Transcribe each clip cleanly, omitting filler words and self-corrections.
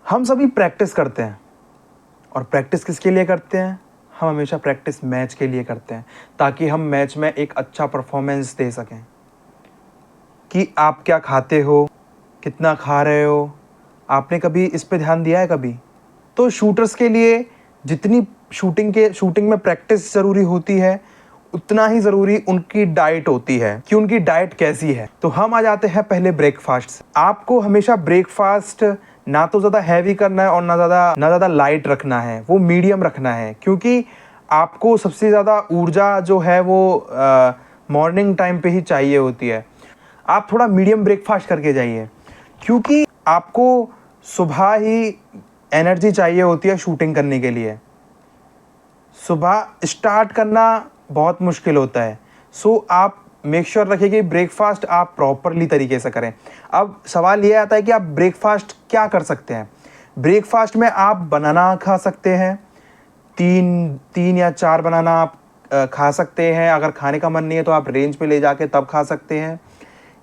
हम सभी प्रैक्टिस करते हैं और प्रैक्टिस किसके लिए करते हैं? हम हमेशा प्रैक्टिस मैच के लिए करते हैं ताकि हम मैच में एक अच्छा परफॉर्मेंस दे सकें। कि आप क्या खाते हो, कितना खा रहे हो, आपने कभी इस पे ध्यान दिया है कभी? तो शूटर्स के लिए जितनी शूटिंग में प्रैक्टिस ज़रूरी होती है, उतना ही ज़रूरी उनकी डाइट होती है कि उनकी डाइट कैसी है। तो हम आ जाते हैं पहले ब्रेकफास्ट से। आपको हमेशा ब्रेकफास्ट ना तो ज़्यादा हैवी करना है और ना ज़्यादा लाइट रखना है, वो मीडियम रखना है, क्योंकि आपको सबसे ज़्यादा ऊर्जा जो है वो मॉर्निंग टाइम पे ही चाहिए होती है। आप थोड़ा मीडियम ब्रेकफास्ट करके जाइए, क्योंकि आपको सुबह ही एनर्जी चाहिए होती है शूटिंग करने के लिए। सुबह स्टार्ट करना बहुत मुश्किल होता है, सो आप मेक श्योर रखिए कि ब्रेकफास्ट आप प्रॉपरली तरीके से करें। अब सवाल ये आता है कि आप ब्रेकफास्ट क्या कर सकते हैं? ब्रेकफास्ट में आप बनाना खा सकते हैं, तीन या 4 बनाना आप खा सकते हैं। अगर खाने का मन नहीं है तो आप रेंज पे ले जाके तब खा सकते हैं,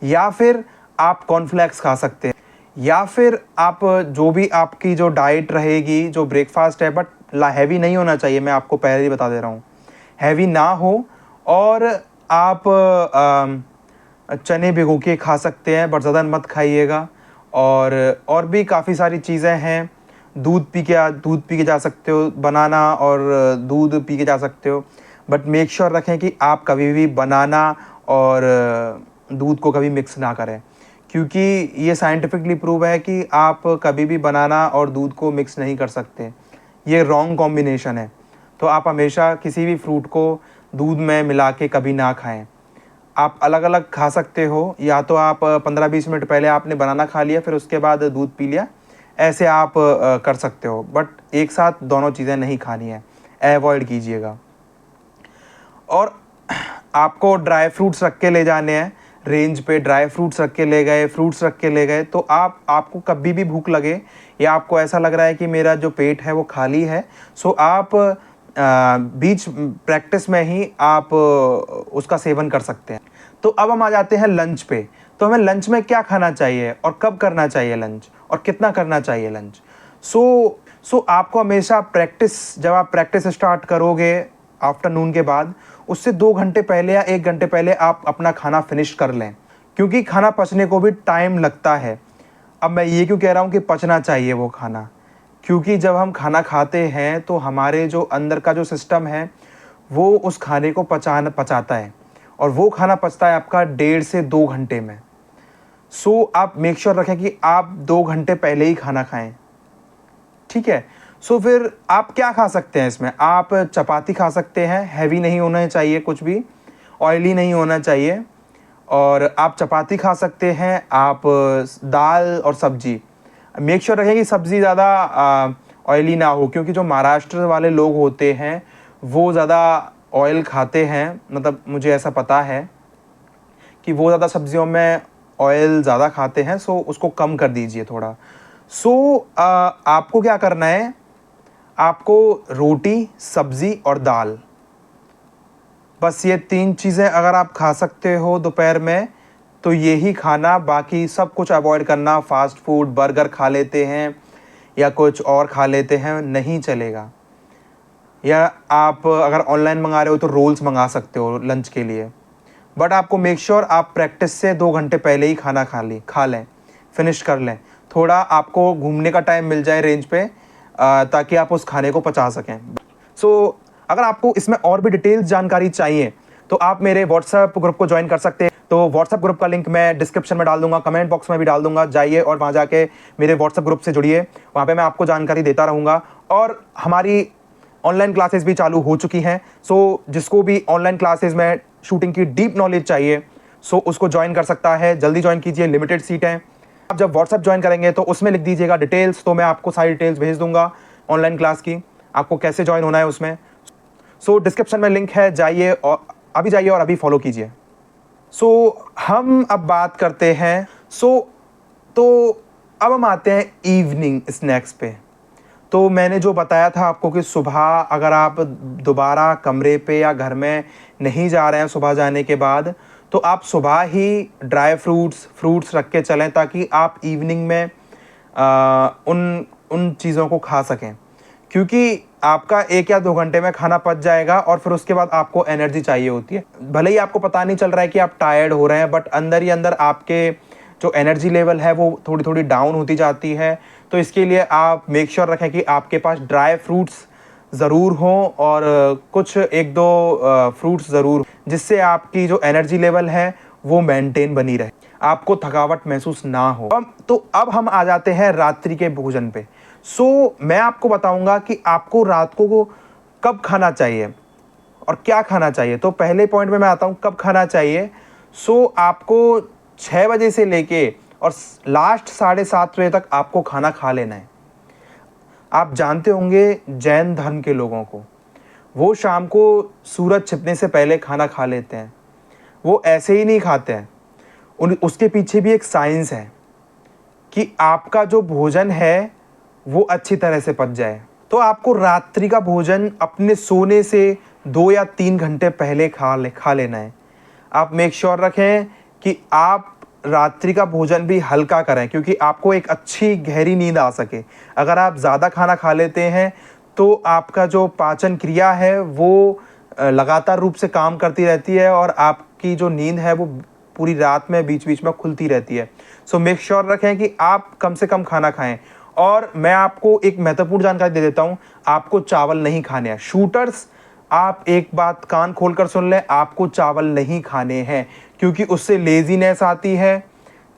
या फिर आप कॉर्नफ्लेक्स खा सकते हैं, या फिर आप जो भी आपकी जो डाइट रहेगी, जो ब्रेकफास्ट है, बट हैवी नहीं होना चाहिए, मैं आपको पहले ही बता दे रहा हूँ, हैवी ना हो। और आप चने भिगो के खा सकते हैं, बट ज़्यादा मत खाइएगा। और भी काफ़ी सारी चीज़ें हैं। दूध पी के जा सकते हो, बनाना और दूध पी के जा सकते हो, बट मेक श्योर रखें कि आप कभी भी बनाना और दूध को कभी मिक्स ना करें, क्योंकि ये साइंटिफिकली प्रूव है कि आप कभी भी बनाना और दूध को मिक्स नहीं कर सकते, ये रॉन्ग कॉम्बिनेशन है। तो आप हमेशा किसी भी फ्रूट को दूध में मिला के कभी ना खाएं। आप अलग अलग खा सकते हो, या तो आप 15-20 मिनट पहले आपने बनाना खा लिया, फिर उसके बाद दूध पी लिया, ऐसे आप कर सकते हो, बट एक साथ दोनों चीज़ें नहीं खानी है, अवॉइड कीजिएगा। और आपको ड्राई फ्रूट्स रख के ले जाने हैं रेंज पे, ड्राई फ्रूट्स रख के ले गए, फ्रूट्स रख के ले गए, तो आपको कभी भी भूख लगे या आपको ऐसा लग रहा है कि मेरा जो पेट है वो खाली है, सो आप बीच प्रैक्टिस में ही आप उसका सेवन कर सकते हैं। तो अब हम आ जाते हैं लंच पे। तो हमें लंच में क्या खाना चाहिए और कब करना चाहिए लंच, और कितना करना चाहिए लंच? सो आपको हमेशा जब आप प्रैक्टिस स्टार्ट करोगे आफ्टरनून के बाद, उससे 2 घंटे पहले या 1 घंटे पहले आप अपना खाना फिनिश कर लें, क्योंकि खाना पचने को भी टाइम लगता है। अब मैं ये क्यों कह रहा हूँ कि पचना चाहिए वो खाना, क्योंकि जब हम खाना खाते हैं तो हमारे जो अंदर का जो सिस्टम है वो उस खाने को पचाता है, और वो खाना पचता है आपका 1.5 से 2 घंटे में। सो आप मेक श्योर रखें कि आप 2 घंटे पहले ही खाना खाएं, ठीक है? सो फिर आप क्या खा सकते हैं इसमें? आप चपाती खा सकते हैं, हैवी नहीं होना चाहिए, कुछ भी ऑयली नहीं होना चाहिए, और आप चपाती खा सकते हैं। आप दाल और सब्जी, मेक श्योर रखें कि सब्ज़ी ज़्यादा ऑयली ना हो, क्योंकि जो महाराष्ट्र वाले लोग होते हैं वो ज़्यादा ऑयल खाते हैं, मतलब मुझे ऐसा पता है कि वो ज़्यादा सब्जियों में ऑयल ज़्यादा खाते हैं, सो उसको कम कर दीजिए थोड़ा। आपको क्या करना है, आपको रोटी, सब्ज़ी और दाल, बस ये 3 चीज़ें अगर आप खा सकते हो दोपहर में तो यही खाना, बाकी सब कुछ अवॉइड करना। फास्ट फूड, बर्गर खा लेते हैं या कुछ और खा लेते हैं, नहीं चलेगा। या आप अगर ऑनलाइन मंगा रहे हो तो रोल्स मंगा सकते हो लंच के लिए, बट आपको मेक श्योर आप प्रैक्टिस से 2 घंटे पहले ही खाना खा लें, फिनिश कर लें। थोड़ा आपको घूमने का टाइम मिल जाए रेंज पे, ताकि आप उस खाने को पचा सकें। सो अगर आपको इसमें और भी डिटेल्स जानकारी चाहिए तो आप मेरे व्हाट्सएप ग्रुप को ज्वाइन कर सकते हैं। तो व्हाट्सएप ग्रुप का लिंक मैं डिस्क्रिप्शन में डाल दूंगा, कमेंट बॉक्स में भी डाल दूंगा, जाइए और वहाँ जाके मेरे व्हाट्सएप ग्रुप से जुड़िए, वहाँ पे मैं आपको जानकारी देता रहूँगा। और हमारी ऑनलाइन क्लासेस भी चालू हो चुकी हैं, सो जिसको भी ऑनलाइन क्लासेस में शूटिंग की डीप नॉलेज चाहिए, सो उसको ज्वाइन कर सकता है। जल्दी ज्वाइन कीजिए, लिमिटेड सीट हैं। आप जब व्हाट्सएप ज्वाइन करेंगे तो उसमें लिख दीजिएगा डिटेल्स, तो मैं आपको सारी डिटेल्स भेज दूंगा ऑनलाइन क्लास की, आपको कैसे ज्वाइन होना है उसमें। सो डिस्क्रिप्शन में लिंक है, जाइए और अभी फॉलो कीजिए। सो हम अब बात करते हैं, तो अब हम आते हैं इवनिंग स्नैक्स पे। तो मैंने जो बताया था आपको कि सुबह अगर आप दोबारा कमरे पे या घर में नहीं जा रहे हैं सुबह जाने के बाद, तो आप सुबह ही ड्राई फ्रूट्स रख के चलें, ताकि आप इवनिंग में उन चीज़ों को खा सकें, क्योंकि आपका 1 या 2 घंटे में खाना पच जाएगा और फिर उसके बाद आपको एनर्जी चाहिए होती है। भले ही आपको पता नहीं चल रहा है कि आप टायर्ड हो रहे हैं, बट अंदर ही अंदर आपके जो एनर्जी लेवल है वो थोड़ी थोड़ी डाउन होती जाती है। तो इसके लिए आप मेक श्योर रखें कि आपके पास ड्राई फ्रूट्स ज़रूर हों और कुछ 1-2 फ्रूट्स ज़रूर, जिससे आपकी जो एनर्जी लेवल है वो मेंटेन बनी रहे, आपको थकावट महसूस ना हो। अब हम आ जाते हैं रात्रि के भोजन पे। मैं आपको बताऊंगा कि आपको रात को कब खाना चाहिए और क्या खाना चाहिए। तो पहले पॉइंट में मैं आता हूँ कब खाना चाहिए। आपको 6 बजे से लेके और लास्ट 7:30 बजे तक आपको खाना खा लेना है। आप जानते होंगे जैन धर्म के लोगों को, वो शाम को सूरज छिपने से पहले खाना खा लेते हैं। वो ऐसे ही नहीं खाते हैं, उसके पीछे भी एक साइंस है कि आपका जो भोजन है वो अच्छी तरह से पच जाए। तो आपको रात्रि का भोजन अपने सोने से 2 या 3 घंटे पहले खा लेना है। आप मेक श्योर रखें कि आप रात्रि का भोजन भी हल्का करें, क्योंकि आपको एक अच्छी गहरी नींद आ सके। अगर आप ज़्यादा खाना खा लेते हैं तो आपका जो पाचन क्रिया है वो लगातार रूप से काम करती रहती है और आपकी जो नींद है वो पूरी रात में बीच बीच में खुलती रहती है। मेक श्योर रखें कि आप कम से कम खाना खाएं। और मैं आपको एक महत्वपूर्ण जानकारी दे देता हूं, आपको चावल नहीं खाने हैं। शूटर्स, आप एक बात कान खोलकर सुन लें, आपको चावल नहीं खाने हैं, क्योंकि उससे लेजीनेस आती है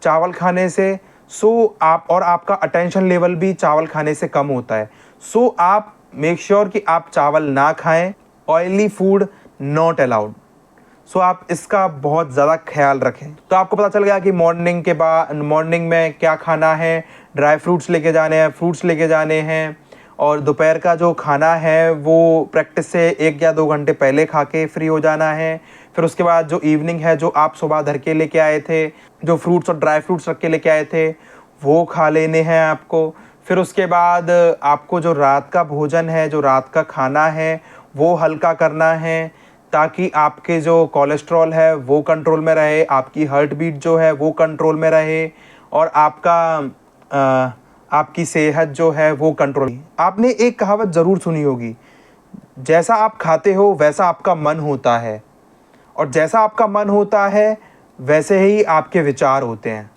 चावल खाने से। आपका अटेंशन लेवल भी चावल खाने से कम होता है। आप मेक श्योर कि आप चावल ना खाएं। Oily food not allowed. आप इसका बहुत ज़्यादा ख्याल रखें। तो आपको पता चल गया कि मॉर्निंग में क्या खाना है। ड्राई फ्रूट्स लेके जाने हैं, फ्रूट्स लेके जाने हैं, और दोपहर का जो खाना है वो प्रैक्टिस से 1 या 2 घंटे पहले खा के फ्री हो जाना है। फिर उसके बाद जो इवनिंग है, जो आप सुबह धर के लेके आए थे, जो फ्रूट्स और ड्राई फ्रूट्स रख के लेके आए थे, वो खा लेने हैं आपको। फिर उसके बाद आपको जो रात का भोजन है, जो रात का खाना है, वो हल्का करना है, ताकि आपके जो कोलेस्ट्रॉल है वो कंट्रोल में रहे, आपकी हार्ट बीट जो है वो कंट्रोल में रहे, और आपकी सेहत जो है वो कंट्रोल। आपने एक कहावत ज़रूर सुनी होगी, जैसा आप खाते हो वैसा आपका मन होता है, और जैसा आपका मन होता है वैसे ही आपके विचार होते हैं।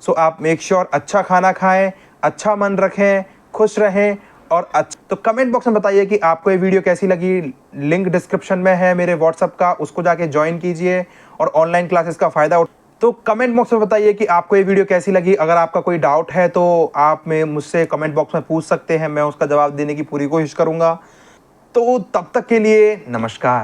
आप मेक श्योर अच्छा खाना खाएं, अच्छा मन रखें, खुश रहें। और तो कमेंट बॉक्स में बताइए कि आपको ये वीडियो कैसी लगी। लिंक डिस्क्रिप्शन में है मेरे व्हाट्सएप का, उसको जाके ज्वाइन कीजिए और ऑनलाइन क्लासेस का फ़ायदा तो कमेंट बॉक्स में बताइए कि आपको ये वीडियो कैसी लगी। अगर आपका कोई डाउट है तो आप मुझसे कमेंट बॉक्स में पूछ सकते हैं, मैं उसका जवाब देने की पूरी कोशिश करूँगा। तो तब तक के लिए नमस्कार।